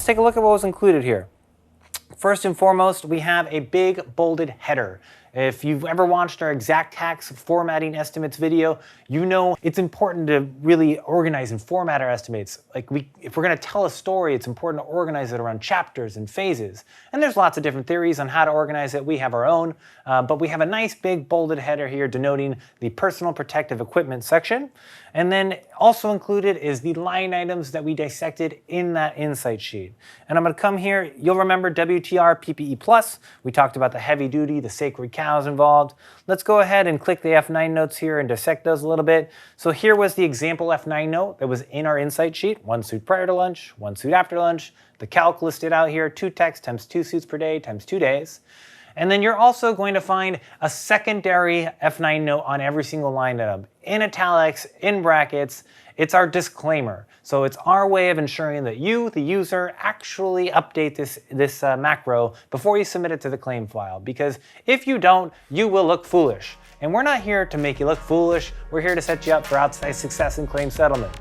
let's take a look at what was included here. First and foremost, we have a big bolded header. If you've ever watched our exact tax formatting estimates video, you know it's important to really organize and format our estimates. If we're going to tell a story, it's important to organize it around chapters and phases. And there's lots of different theories on how to organize it. We have our own, but we have a nice big bolded header here denoting the personal protective equipment section. And then also included is the line items that we dissected in that insight sheet. And I'm going to come here. You'll remember WTR PPE Plus. We talked about the heavy duty, the sacred cows involved. Let's go ahead and click the F9 notes here and dissect those a little bit. So here was the example F9 note that was in our insight sheet. 1 suit prior to lunch, 1 suit after lunch. The calc listed out here, 2 techs times 2 suits per day times 2 days. And then you're also going to find a secondary F9 note on every single line item. In italics, in brackets, it's our disclaimer. So it's our way of ensuring that you, the user, actually update this macro before you submit it to the claim file. Because if you don't, you will look foolish. And we're not here to make you look foolish. We're here to set you up for outsized success in claim settlement.